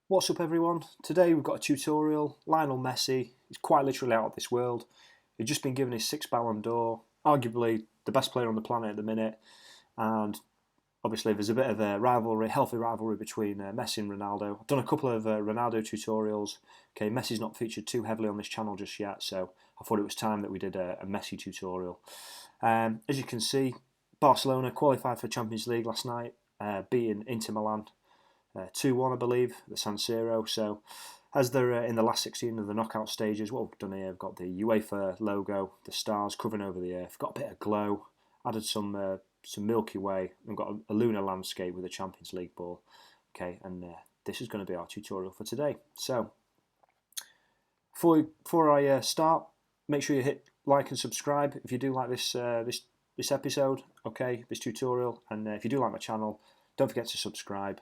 What's up everyone? Today we've got a tutorial. Lionel Messi is quite literally out of this world. He's just been given his sixth Ballon d'Or, arguably the best player on the planet at the minute, and obviously there's a bit of a rivalry, healthy rivalry between Messi and Ronaldo. I've done a couple of Ronaldo tutorials. Okay, Messi's not featured too heavily on this channel just yet, so I thought it was time that we did a Messi tutorial. As you can see, Barcelona qualified for Champions League last night, beating Inter Milan 2-1, I believe, the San Siro. So, as they're in the last 16 of the knockout stages, what we've done here, we've got the UEFA logo, the stars covering over the earth, got a bit of glow, added some Milky Way, and got a lunar landscape with a Champions League ball. Okay, and this is going to be our tutorial for today. So, before I start, make sure you hit like and subscribe if you do like this episode. Okay, this tutorial, and if you do like my channel, don't forget to subscribe.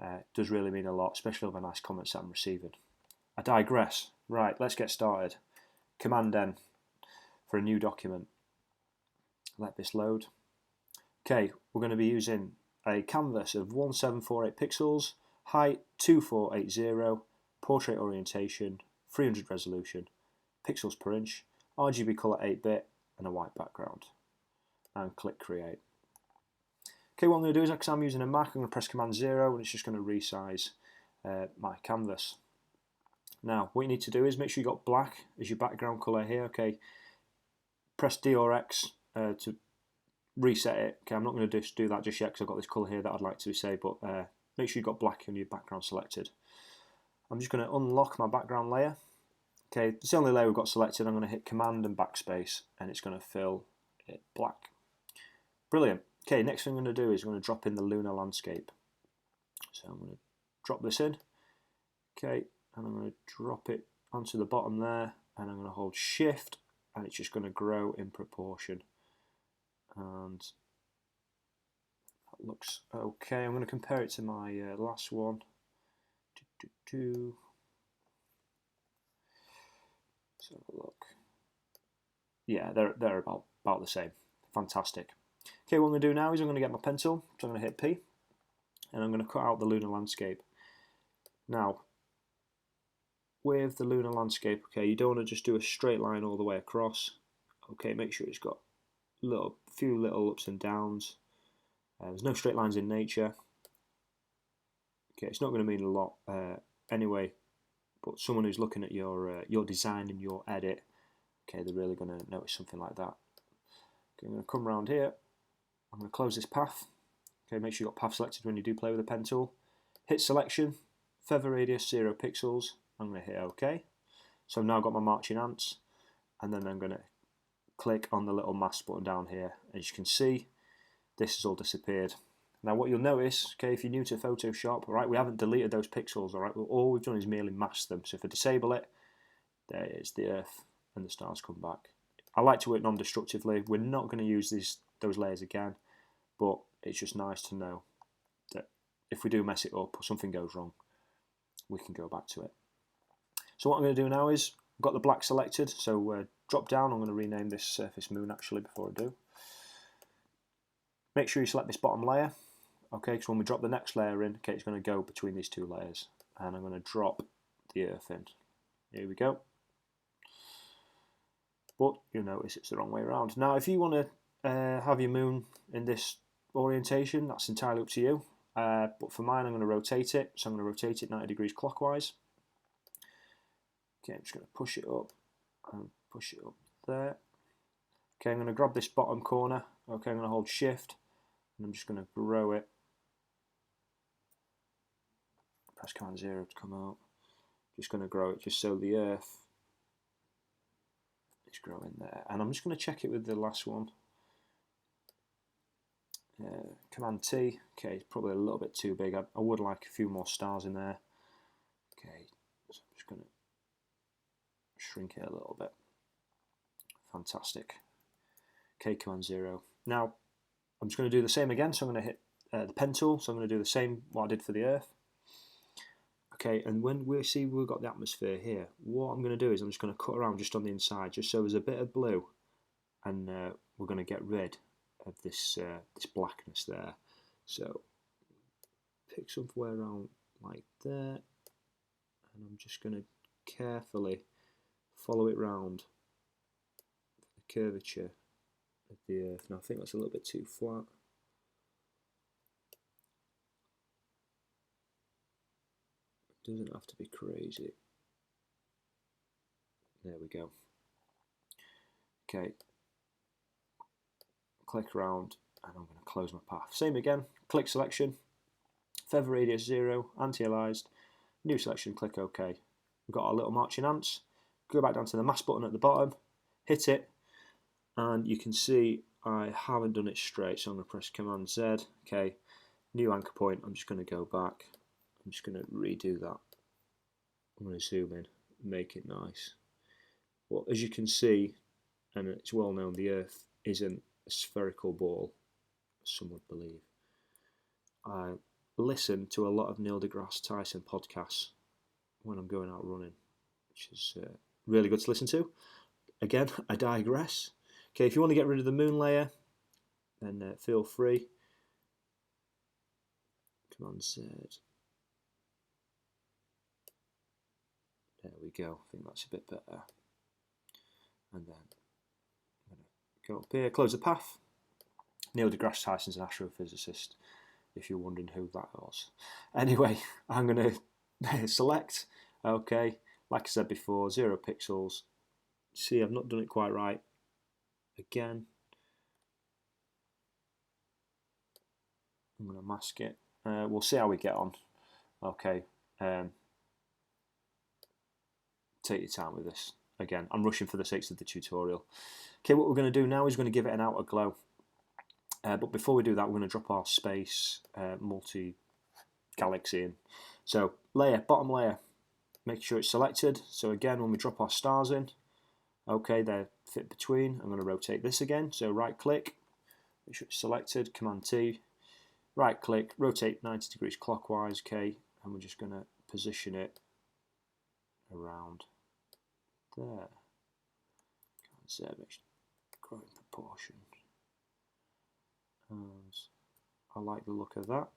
It does really mean a lot, especially over nice comments that I'm receiving. I digress. Right, let's get started. Command N for a new document. Let this load. Okay, we're going to be using a canvas of 1748 pixels, height 2480, portrait orientation, 300 resolution, pixels per inch, RGB colour 8-bit, and a white background. And click create. Okay, what I'm going to do is, because I'm using a Mac, I'm going to press Command 0 and it's just going to resize my canvas. Now, what you need to do is make sure you've got black as your background colour here. Okay, press D or X to reset it. Okay, I'm not going to just do that just yet because I've got this colour here that I'd like to say, but make sure you've got black in your background selected. I'm just going to unlock my background layer. Okay, it's the only layer we've got selected. I'm going to hit Command and Backspace and it's going to fill it black. Brilliant. Okay, next thing I'm going to do is I'm going to drop in the lunar landscape. So I'm going to drop this in. Okay, and I'm going to drop it onto the bottom there, and I'm going to hold Shift, and it's just going to grow in proportion. And that looks okay. I'm going to compare it to my last one. Let's have a look. Yeah, they're about the same. Fantastic. Okay, what I'm going to do now is I'm going to get my pencil, so I'm going to hit P, and I'm going to cut out the lunar landscape. Now, with the lunar landscape, okay, you don't want to just do a straight line all the way across. Okay, make sure it's got a few little ups and downs. There's no straight lines in nature. Okay, it's not going to mean a lot anyway, but someone who's looking at your design and your edit, okay, they're really going to notice something like that. Okay, I'm going to come around here. I'm going to close this path. Okay, make sure you've got path selected when you do play with the pen tool. Hit selection, feather radius 0 pixels. I'm going to hit OK. So I've now got my marching ants, and then I'm going to click on the little mask button down here. As you can see, this has all disappeared. Now what you'll notice, okay, if you're new to Photoshop, all right, we haven't deleted those pixels, all right. All we've done is merely mask them. So if I disable it, there it is, the Earth and the stars come back. I like to work non-destructively. We're not going to use those layers again, but it's just nice to know that if we do mess it up or something goes wrong, we can go back to it. So what I'm going to do now is, I've got the black selected, so drop down. I'm going to rename this surface moon actually before I do. Make sure you select this bottom layer, okay, because when we drop the next layer in, okay, it's going to go between these two layers, and I'm going to drop the Earth in. Here we go. But you'll notice it's the wrong way around. Now, if you want to have your moon in this orientation, that's entirely up to you. But for mine, I'm going to rotate it. So I'm going to rotate it 90 degrees clockwise. Okay, I'm just going to push it up and push it up there. Okay, I'm going to grab this bottom corner. Okay, I'm going to hold Shift and I'm just going to grow it. Press Command 0 to come out. Just going to grow it just so the Earth is growing there. And I'm just going to check it with the last one. Command T. Okay, it's probably a little bit too big. I would like a few more stars in there. Okay, so I'm just going to shrink it a little bit. Fantastic. Okay, Command 0. Now, I'm just going to do the same again. So I'm going to hit the pen tool. So I'm going to do the same what I did for the Earth. Okay, and when we see we've got the atmosphere here, what I'm going to do is I'm just going to cut around just on the inside, just so there's a bit of blue, and we're going to get rid of this blackness there. So pick somewhere around like there, and I'm just going to carefully follow it round the curvature of the earth. Now I think that's a little bit too flat. It doesn't have to be crazy. There we go. Okay, click around and I'm going to close my path. Same again, click selection, feather radius 0, anti-aliased, new selection, click OK. We've got our little marching ants. Go back down to the mask button at the bottom, hit it, and you can see I haven't done it straight, so I'm going to press Command Z. Okay, new anchor point. I'm just going to go back. I'm just going to redo that. I'm going to zoom in, make it nice. Well, as you can see, and it's well known, the Earth isn't a spherical ball, as some would believe. I listen to a lot of Neil deGrasse Tyson podcasts when I'm going out running, which is really good to listen to. Again, I digress. Okay, if you want to get rid of the moon layer, then feel free. Command Z. There we go. I think that's a bit better. And then I'm going to go up here, close the path. Neil deGrasse Tyson's an astrophysicist, if you're wondering who that was. Anyway, I'm going to select. Okay, like I said before, 0 pixels. See, I've not done it quite right. Again, I'm going to mask it. We'll see how we get on. Okay, take your time with this. Again, I'm rushing for the sakes of the tutorial. Okay, what we're going to do now is we're going to give it an outer glow. But before we do that, we're going to drop our space multi-galaxy in. So, layer, bottom layer, make sure it's selected. So again, when we drop our stars in, okay, they're fit between. I'm going to rotate this again. So right click, make sure it's selected, Command T, right click, rotate 90 degrees clockwise, okay, and we're just going to position it around there. Command Z, make sure grow in proportion. And I like the look of that.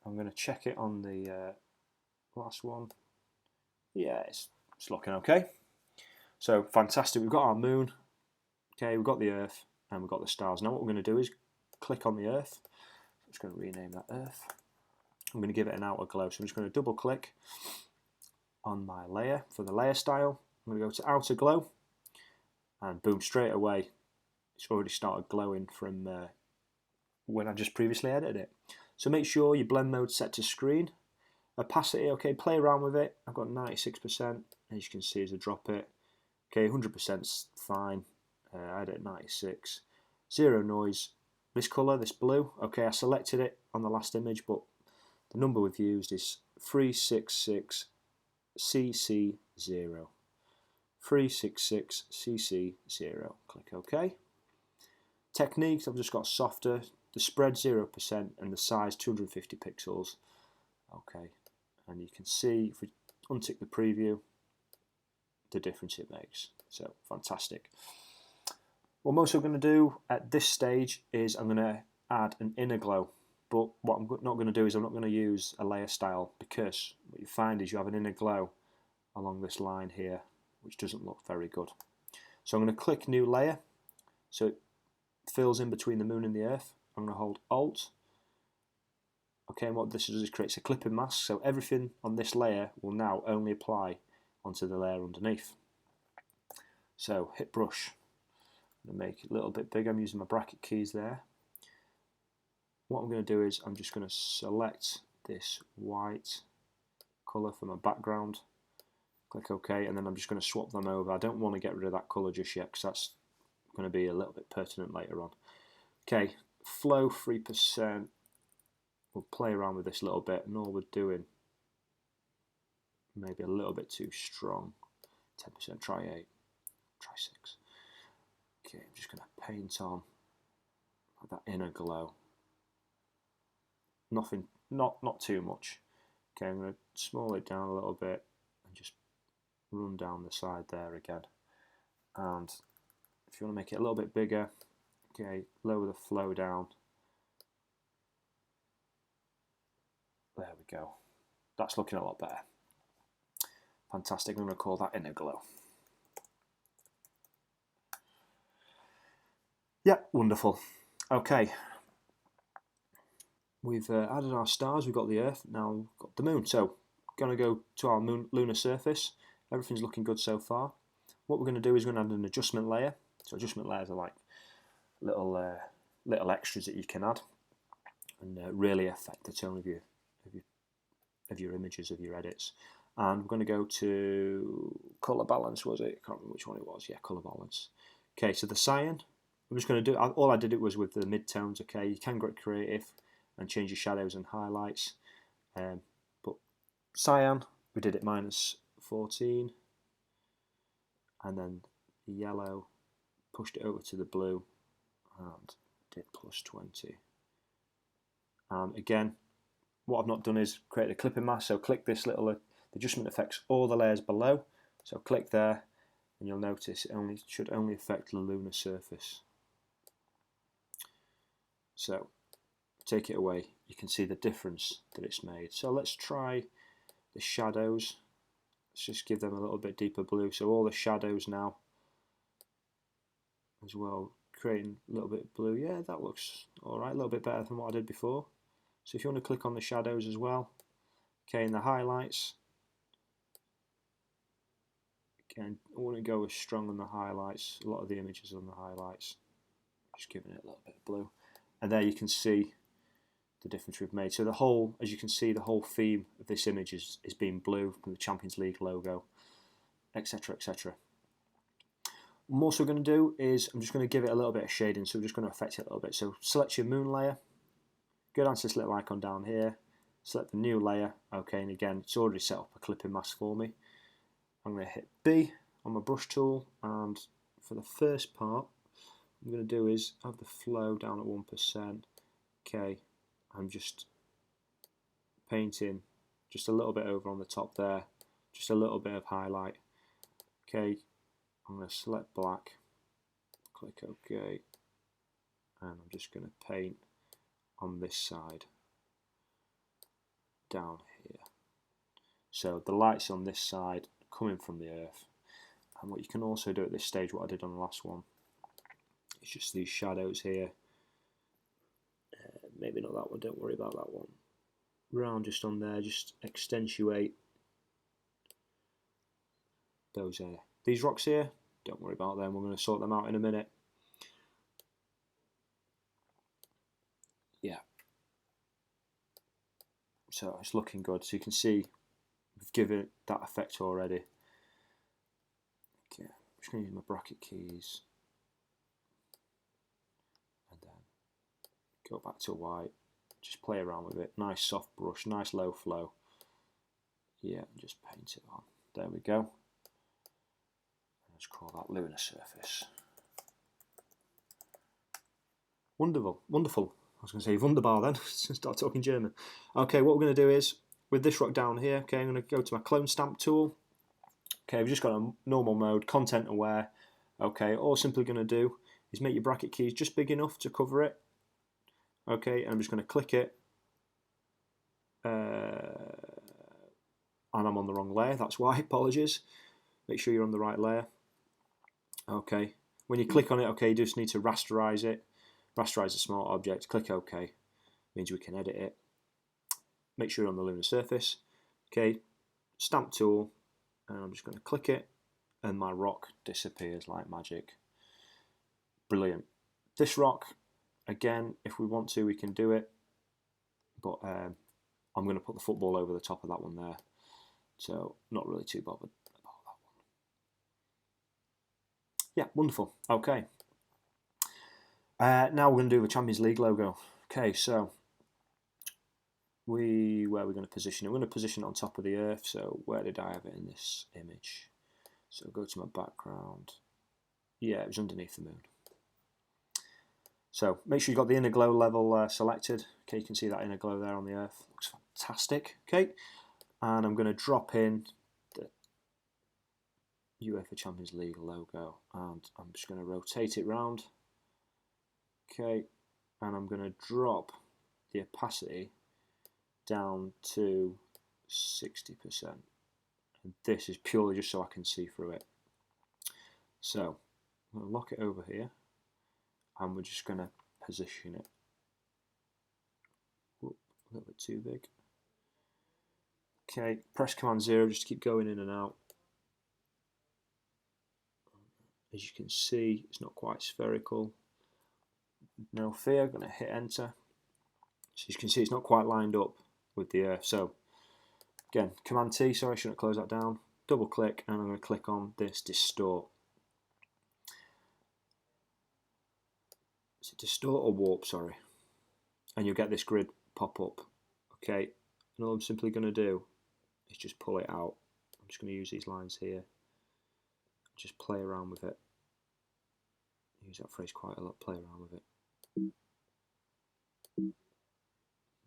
I'm going to check it on the last one. Yeah, it's looking okay. So fantastic, we've got our moon, okay, we've got the Earth, and we've got the stars. Now what we're going to do is click on the Earth. I'm just going to rename that Earth. I'm going to give it an outer glow, so I'm just going to double click on my layer for the layer style. I'm going to go to outer glow, and boom, straight away, it's already started glowing from when I just previously edited it. So make sure your blend mode set to screen. Opacity, okay, play around with it. I've got 96%, as you can see as I drop it. Okay, 100%'s fine. I had it at 96. Zero noise. This colour, this blue, okay, I selected it on the last image, but the number we've used is 366CC0. 366CC0. Click OK. Techniques, I've just got softer. The spread 0% and the size 250 pixels. Okay, and you can see if we untick the preview, the difference it makes. So fantastic. What I'm also going to do at this stage is I'm going to add an inner glow. But what I'm not going to do is I'm not going to use a layer style, because what you find is you have an inner glow along this line here, which doesn't look very good. So I'm going to click new layer, so it fills in between the moon and the Earth. I'm going to hold Alt. Okay, and what this does is creates a clipping mask, so everything on this layer will now only apply onto the layer underneath. So hit brush. I'm going to make it a little bit bigger. I'm using my bracket keys there. What I'm going to do is I'm just going to select this white colour for my background. Click OK, and then I'm just going to swap them over. I don't want to get rid of that colour just yet, because that's going to be a little bit pertinent later on. Okay, flow 3%. We'll play around with this a little bit, and all we're doing, maybe a little bit too strong. 10%, try 8, try 6. Okay, I'm just going to paint on that inner glow. Nothing, not too much. Okay, I'm going to small it down a little bit and just run down the side there again. And if you want to make it a little bit bigger, okay, lower the flow down. There we go. that's looking a lot better. Fantastic. I'm going to call that inner glow. Yeah, wonderful. Okay. We've added our stars, we've got the Earth, now we've got the Moon. So, going to go to our lunar surface. Everything's looking good so far. What we're going to do is we're going to add an adjustment layer. So adjustment layers are like little extras that you can add and really affect the tone of your images, of your edits. And we're going to go to colour balance, was it? I can't remember which one it was. Yeah, colour balance. Okay, so the cyan, I'm just going to do, all I did it was with the mid-tones, okay? You can get creative and change your shadows and highlights. But cyan, we did it -14. And then the yellow, pushed it over to the blue and did +20. And again, what I've not done is create a clipping mask, so click this little, the adjustment affects all the layers below, so click there and you'll notice it should only affect the lunar surface. So take it away, you can see the difference that it's made. So let's try the shadows. Let's just give them a little bit deeper blue, so all the shadows now as well, creating a little bit of blue. Yeah, that looks alright, a little bit better than what I did before. So if you want to click on the shadows as well, okay, in the highlights, again, I want to go as strong on the highlights, a lot of the images on the highlights, just giving it a little bit of blue. And there you can see the difference we've made. So the whole, as you can see, the whole theme of this image is being blue from the Champions League logo, etc, etc. What I'm also going to do is I'm just going to give it a little bit of shading, so we're just going to affect it a little bit. So select your moon layer, go down to this little icon down here, select the new layer, okay, and again it's already set up a clipping mask for me. I'm going to hit B on my brush tool, and for the first part what I'm going to do is have the flow down at 1%. Okay, I'm just painting just a little bit over on the top there, just a little bit of highlight. Okay, I'm going to select black, click OK, and I'm just going to paint on this side down here. So the light's on this side coming from the Earth. And what you can also do at this stage, what I did on the last one, is just these shadows here. Maybe not that one, don't worry about that one. Round just on there, just accentuate those these rocks here, don't worry about them, we're going to sort them out in a minute. Yeah, so it's looking good, so you can see we've given it that effect already. Okay, I'm just going to use my bracket keys and then go back to white, just play around with it, nice soft brush, nice low flow. Yeah, and just paint it on, there we go. Let's call that lunar surface. Wonderful, wonderful. I was going to say wunderbar then, start talking German. Okay, what we're going to do is, with this rock down here, okay, I'm going to go to my clone stamp tool. Okay, we've just got a normal mode, content aware. Okay, all I'm simply going to do is make your bracket keys just big enough to cover it. Okay, and I'm just going to click it. And I'm on the wrong layer, that's why, apologies. Make sure you're on the right layer. Okay, when you click on it, okay, you just need to rasterize it. Rasterize a small object, click OK, means we can edit it. Make sure you're on the lunar surface. Okay, stamp tool, and I'm just going to click it, and my rock disappears like magic. Brilliant. This rock, again, if we want to, we can do it, but I'm going to put the football over the top of that one there, so not really too bothered about that one. Yeah, wonderful. Okay. Now we're going to do the Champions League logo. Okay, so where are we going to position it? We're going to position it on top of the Earth. So where did I have it in this image? So go to my background. Yeah, it was underneath the moon. So make sure you've got the inner glow level selected. Okay, you can see that inner glow there on the Earth. Looks fantastic. Okay, and I'm going to drop in the UEFA Champions League logo, and I'm just going to rotate it round. Okay, and I'm going to drop the opacity down to 60%. And this is purely just so I can see through it. So I'm going to lock it over here, and we're just going to position it. Whoop, a little bit too big. Okay, press Command 0 just to keep going in and out. As you can see, it's not quite spherical. No fear, I'm going to hit enter. So you can see it's not quite lined up with the Earth. So again, Command T, sorry, I shouldn't close that down. Double click, and I'm going to click on this distort. Is it distort or warp, sorry? And you'll get this grid pop up. Okay, and all I'm simply going to do is just pull it out. I'm just going to use these lines here. Just play around with it. Use that phrase quite a lot, play around with it.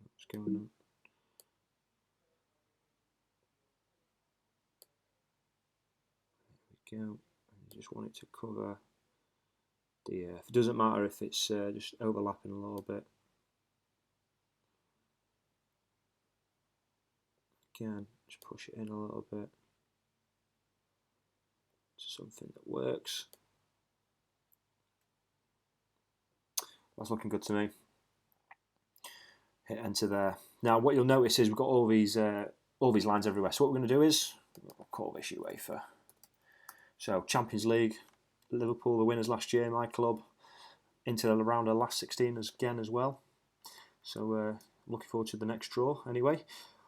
What's going on? There we go. And you just want it to cover the Earth. It doesn't matter if it's just overlapping a little bit. Again, just push it in a little bit to something that works. That's looking good to me. Hit enter there. Now what you'll notice is we've got all these lines everywhere. So what we're going to do is we'll call this UEFA. So Champions League, Liverpool, the winners last year, my club, into the round of last 16 again as well. So looking forward to the next draw. Anyway,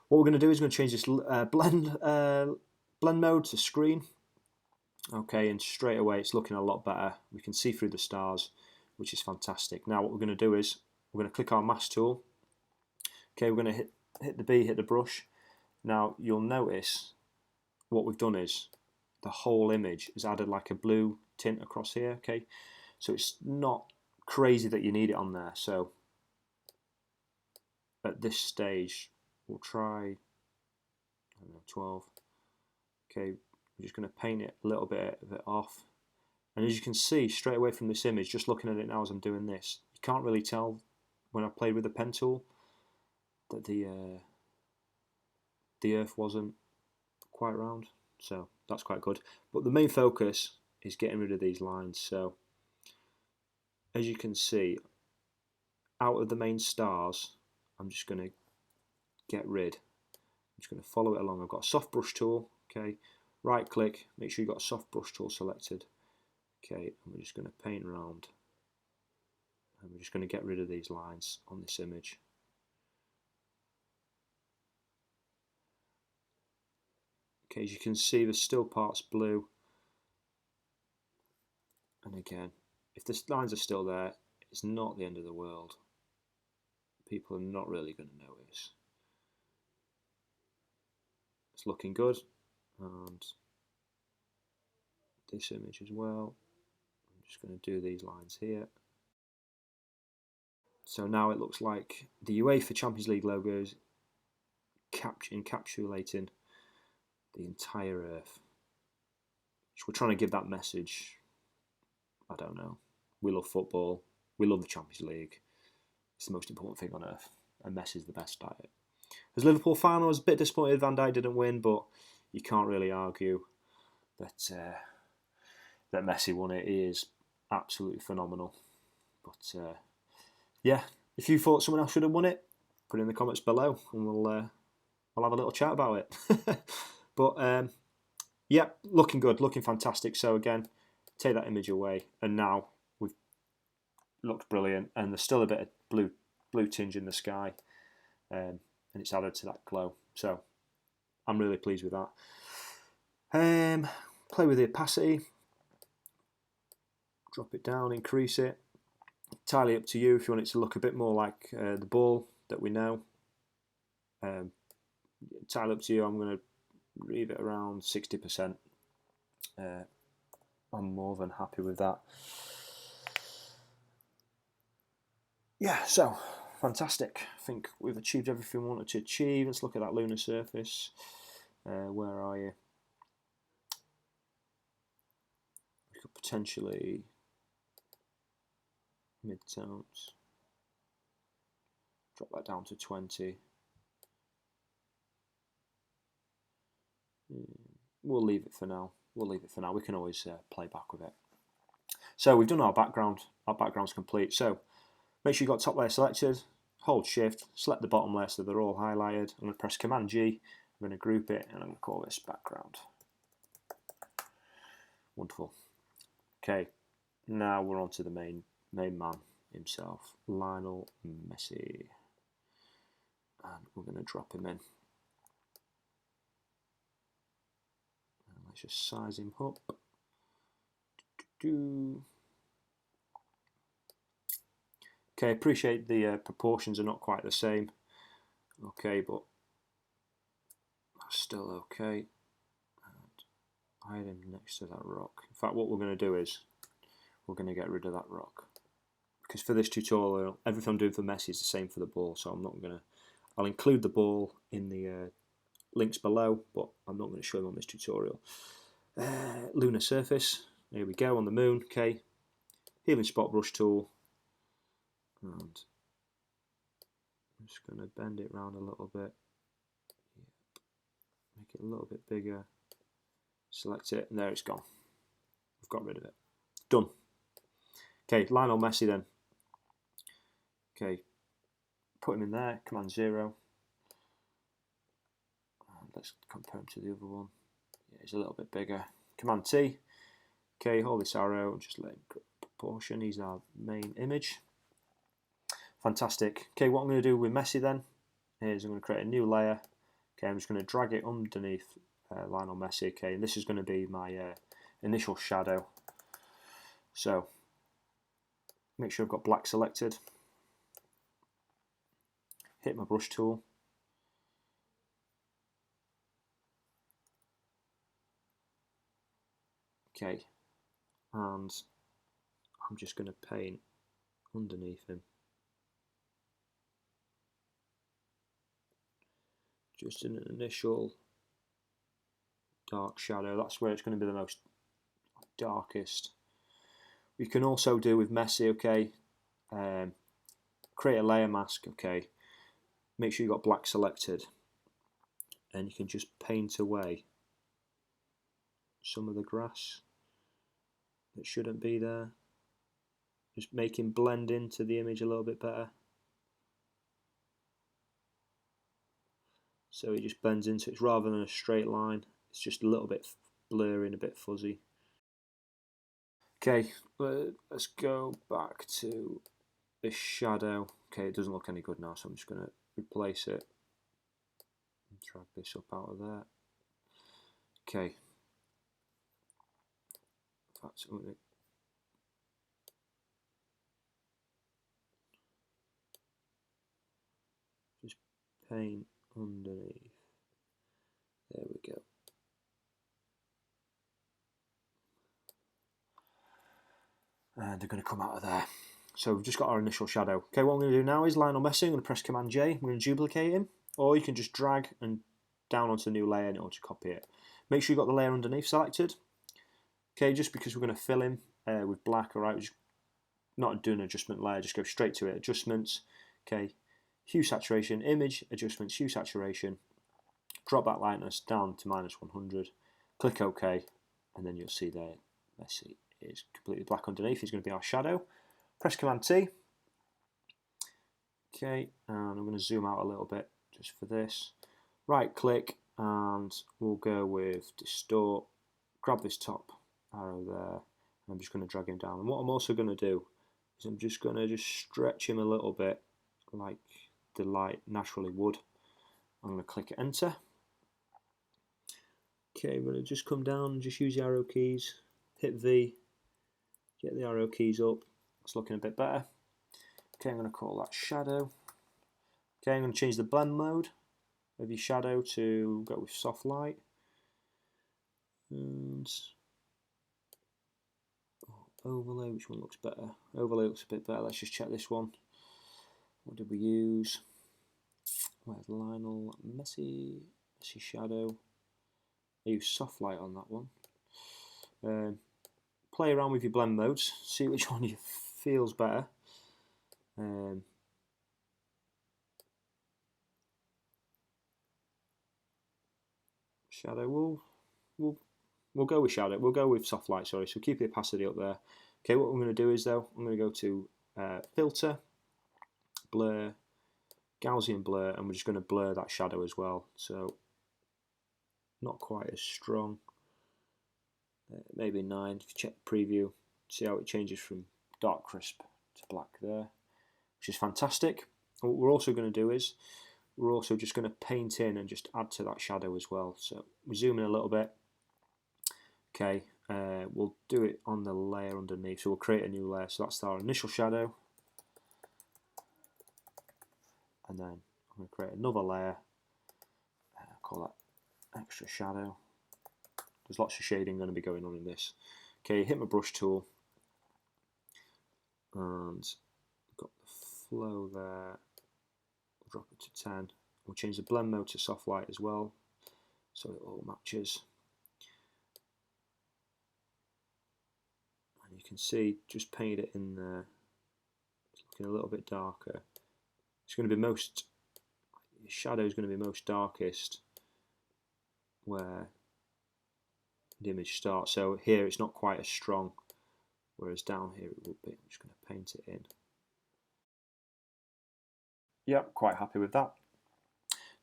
what we're going to do is we're going to change this blend mode to screen. Okay, and straight away it's looking a lot better. We can see through the stars, which is fantastic. Now what we're going to do is we're going to click our mask tool. Okay, we're going to hit the B, hit the brush. Now you'll notice what we've done is the whole image is added like a blue tint across here. Okay, so it's not crazy that you need it on there. So at this stage we'll try, I don't know, 12. Okay, I'm just going to paint it a little bit of it off. And as you can see straight away from this image, just looking at it now as I'm doing this, you can't really tell when I played with the pen tool that the Earth wasn't quite round. So that's quite good. But the main focus is getting rid of these lines. So as you can see, out of the main stars, I'm just going to get rid. I'm just going to follow it along. I've got a soft brush tool. Okay, right click, make sure you've got a soft brush tool selected. Okay, and we're just going to paint around. And we're just going to get rid of these lines on this image. Okay, as you can see, there's still parts blue. And again, if the lines are still there, it's not the end of the world. People are not really going to notice. It's looking good. And this image as well. I'm just going to do these lines here. So now it looks like the UEFA Champions League logo is encapsulating the entire Earth. So we're trying to give that message. I don't know. We love football. We love the Champions League. It's the most important thing on earth, and Messi's the best at it. As a Liverpool fan, I was a bit disappointed Van Dijk didn't win, but you can't really argue that that Messi won it. He is absolutely phenomenal. But yeah, if you thought someone else should have won it, put it in the comments below, and I'll have a little chat about it. But yeah, looking good, looking fantastic. So again, take that image away, and now we've looked brilliant, and there's still a bit of blue tinge in the sky, and it's added to that glow. So I'm really pleased with that. Play with the opacity, drop it down, increase it. Entirely up to you if you want it to look a bit more like the ball that we know. Entirely up to you. I'm going to leave it around 60%. I'm more than happy with that. Yeah, so fantastic. I think we've achieved everything we wanted to achieve. Let's look at that lunar surface. Where are you? We could potentially mid-tones. Drop that down to 20. We'll leave it for now. We can always play back with it. So we've done our background. Our background's complete. So make sure you've got top layer selected. Hold Shift, select the bottom layer so they're all highlighted. I'm going to press Command G. I'm going to group it, and I'm going to call this background. Wonderful. Okay, now we're on to the main man himself, Lionel Messi. And we're going to drop him in. And let's just size him up. Okay, appreciate the proportions are not quite the same. Okay, but that's still okay. And hide him next to that rock. In fact, what we're going to do is we're going to get rid of that rock. Because for this tutorial, everything I'm doing for Messi is the same for the ball, so I'm not going to... I'll include the ball in the links below, but I'm not going to show them on this tutorial. Lunar surface, there we go, on the moon, okay. Healing spot brush tool, and I'm just going to bend it around a little bit. Make it a little bit bigger. Select it, and there it's gone. We've got rid of it. Done. Okay, Lionel Messi then. Okay, put him in there, Command 0. And let's compare him to the other one. Yeah, he's a little bit bigger. Command T. Okay, hold this arrow and just let him proportion. He's our main image. Fantastic. Okay, what I'm going to do with Messi then is I'm going to create a new layer. Okay, I'm just going to drag it underneath Lionel Messi. Okay, and this is going to be my initial shadow. So make sure I've got black selected. Hit my brush tool. Okay, and I'm just going to paint underneath him. Just an initial dark shadow. That's where it's going to be the most darkest. We can also do with Messi, okay, create a layer mask, okay. Make sure you've got black selected, and you can just paint away some of the grass that shouldn't be there. Just make him blend into the image a little bit better. So he just blends into it rather than a straight line. It's just a little bit blurry and a bit fuzzy. Okay, let's go back to this shadow. Okay, it doesn't look any good now, so I'm just going to replace it and drag this up out of there. Okay. That's just paint underneath. There we go. And they're going to come out of there. So we've just got our initial shadow. Okay, what I'm going to do now is Lionel Messi. I'm going to press Command J. I'm going to duplicate him, or you can just drag and down onto the new layer and it'll just copy it. Make sure you've got the layer underneath selected. Okay, just because we're going to fill him with black, alright, we're just not doing an adjustment layer, just go straight to it. Adjustments, okay, hue saturation, image, adjustments, hue saturation. Drop that lightness down to -100. Click OK, and then you'll see there, Messi is completely black underneath. He's going to be our shadow. Press Command T. Okay, and I'm going to zoom out a little bit just for this. Right click, and we'll go with Distort. Grab this top arrow there. I'm just going to drag him down. And what I'm also going to do is I'm just going to stretch him a little bit like the light naturally would. I'm going to click Enter. Okay, I'm going to just come down and just use the arrow keys. Hit V. Get the arrow keys up. It's looking a bit better. Okay, I'm going to call that shadow. Okay, I'm going to change the blend mode of your shadow to go with soft light. And overlay, which one looks better? Overlay looks a bit better. Let's just check this one. What did we use? Where's Lionel Messi shadow? I use soft light on that one. Play around with your blend modes, see which one you feels better. Shadow. We'll go with shadow. We'll go with soft light. Sorry. So keep the opacity up there. Okay. What I'm going to do is though, I'm going to go to filter, blur, Gaussian blur, and we're just going to blur that shadow as well. So not quite as strong. Maybe 9. If you check the preview, see how it changes from dark crisp to black there, which is fantastic. And what we're also going to do is we're also just going to paint in and just add to that shadow as well. So we zoom in a little bit. Okay, we'll do it on the layer underneath. So we'll create a new layer. So that's our initial shadow, and then I'm going to create another layer. Call that extra shadow. There's lots of shading going to be going on in this. Okay, hit my brush tool, and got the flow there. We'll drop it to 10. We'll change the blend mode to soft light as well, so it all matches. And you can see, just paint it in there. It's looking a little bit darker. It's going to be most, the shadow is going to be most darkest where the image starts. So here it's not quite as strong, whereas down here it will be. I'm just going to paint it in. Yep, quite happy with that.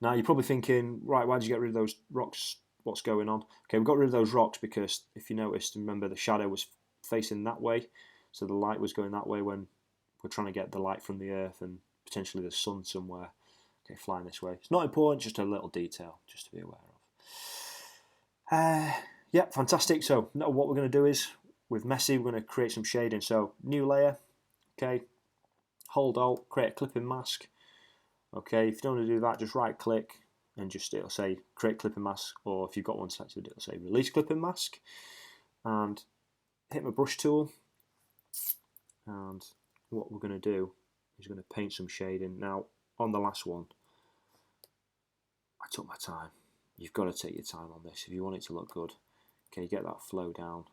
Now you're probably thinking, right, why did you get rid of those rocks? What's going on? Okay, we got rid of those rocks because if you noticed, remember the shadow was facing that way, so the light was going that way when we're trying to get the light from the earth and potentially the sun somewhere. Okay, flying this way. It's not important, just a little detail, just to be aware of. Yeah, fantastic. So now what we're going to do is, with Messi, we're going to create some shading. So new layer, okay, hold Alt, create a clipping mask. Okay, if you don't want to do that, just right click and just it'll say create clipping mask, or if you've got one selected, it'll say release clipping mask. And hit my brush tool, and what we're going to do is going to paint some shading. Now on the last one, I took my time. You've got to take your time on this if you want it to look good. Okay, get that flow down.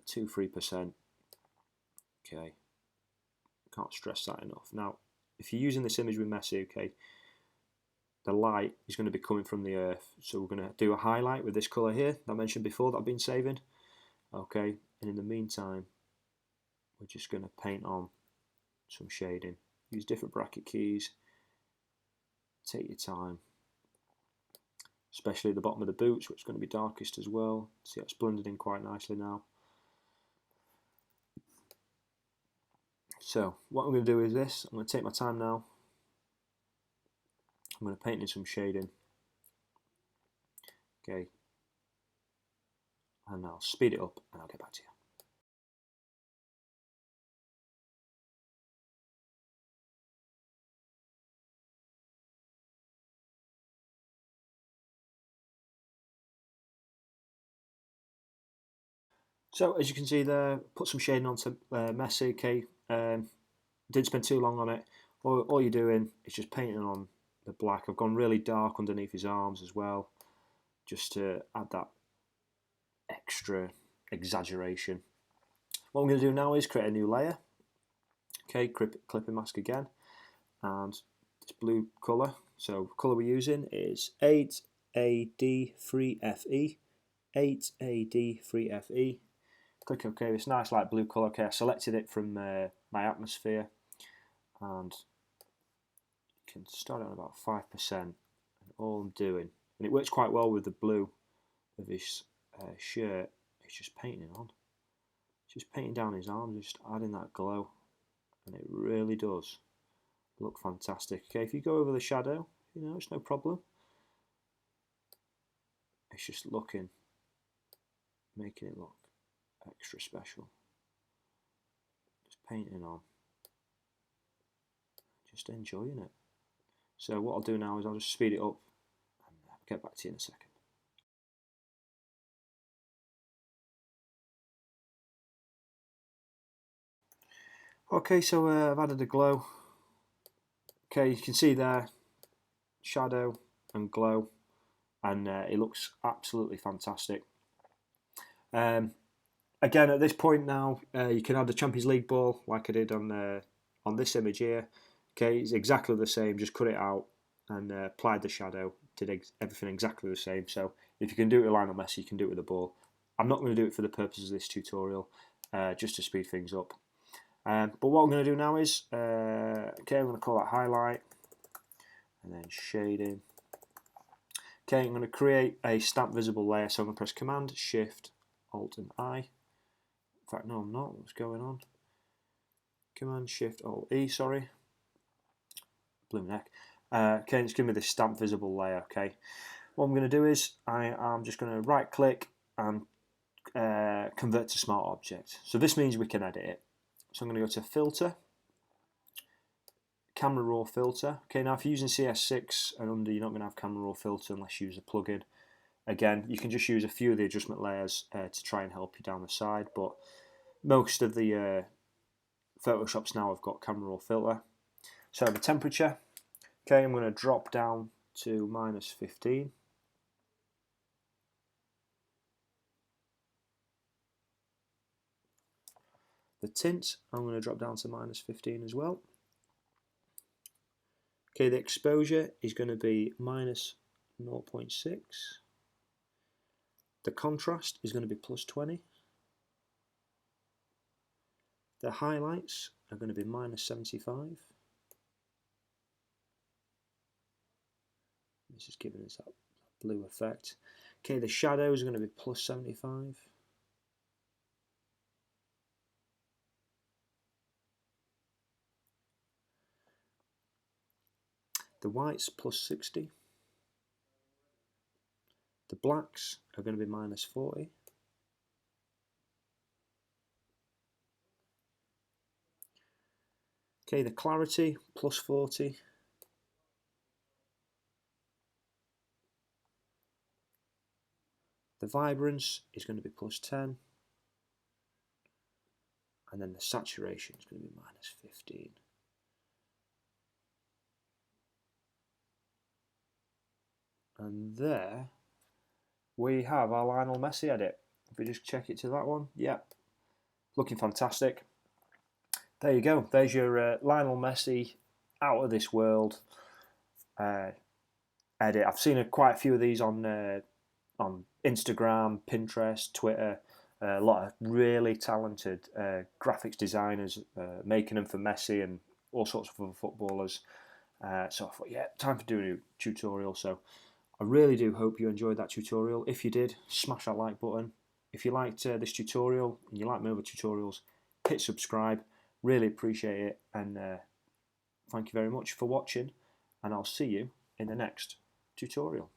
2-3%. Okay, can't stress that enough. Now, if you're using this image with Messi, okay, the light is going to be coming from the earth. So we're going to do a highlight with this colour here that I mentioned before that I've been saving. Okay, and in the meantime, we're just going to paint on some shading. Use different bracket keys. Take your time. Especially at the bottom of the boots, which is going to be darkest as well. See how it's blended in quite nicely now. So what I'm going to do is this. I'm going to take my time now. I'm going to paint in some shading. Okay. And I'll speed it up and I'll get back to you. So as you can see there, put some shading onto Messi. Okay, didn't spend too long on it. All you're doing is just painting on the black. I've gone really dark underneath his arms as well, just to add that extra exaggeration. What I'm going to do now is create a new layer. Okay, clipping mask again, and this blue colour. So the colour we're using is 8AD3FE. 8AD3FE. Click OK. This nice light blue colour. Okay, I selected it from my atmosphere, and you can start on about 5%. And all I'm doing, and it works quite well with the blue of his shirt, is just painting on. Just painting down his arms, just adding that glow, and it really does look fantastic. Okay, if you go over the shadow, you know, it's no problem. It's just making it look extra special. Just painting on, just enjoying it. So what I'll do now is I'll just speed it up and get back to you in a second. Okay, so I've added a glow. Okay, you can see there, shadow and glow, and it looks absolutely fantastic. Again, at this point now, you can add the Champions League ball like I did on this image here. Okay, it's exactly the same, just cut it out and applied the shadow. did everything exactly the same. So if you can do it with Lionel Messi, you can do it with the ball. I'm not going to do it for the purposes of this tutorial, just to speed things up. But what I'm going to do now is, okay, I'm going to call that highlight, and then shading. Okay, I'm going to create a stamp visible layer, so I'm going to press Command, Shift, Alt and I. In fact, no I'm not, what's going on? Command, Shift, Alt, E, sorry. Blue neck. Okay, it's giving me this stamp visible layer, okay. What I'm going to do is, I am just going to right click and convert to smart object. So this means we can edit it. So I'm going to go to Filter, Camera Raw Filter. Okay, now if you're using CS6 and under, you're not going to have Camera Raw Filter unless you use a plugin. Again, you can just use a few of the adjustment layers to try and help you down the side, but most of the Photoshops now have got Camera Raw Filter. So the temperature, okay, I'm going to drop down to -15. The tint, I'm going to drop down to -15 as well. Okay, the exposure is going to be -0.6. The contrast is going to be +20. The highlights are going to be -75. This is giving us that blue effect. Okay, the shadows are going to be +75. The whites +60. The blacks are going to be -40. Okay, the clarity +40. The vibrance is going to be +10. And then the saturation is going to be -15. And there we have our Lionel Messi edit. If we just check it to that one, yep, looking fantastic. There you go. There's your Lionel Messi out of this world edit. I've seen quite a few of these on Instagram, Pinterest, Twitter. A lot of really talented graphics designers making them for Messi and all sorts of other footballers. So I thought, yeah, time to do a new tutorial. So I really do hope you enjoyed that tutorial. If you did, smash that like button. If you liked this tutorial and you like my other tutorials, hit subscribe. Really appreciate it. And thank you very much for watching. And I'll see you in the next tutorial.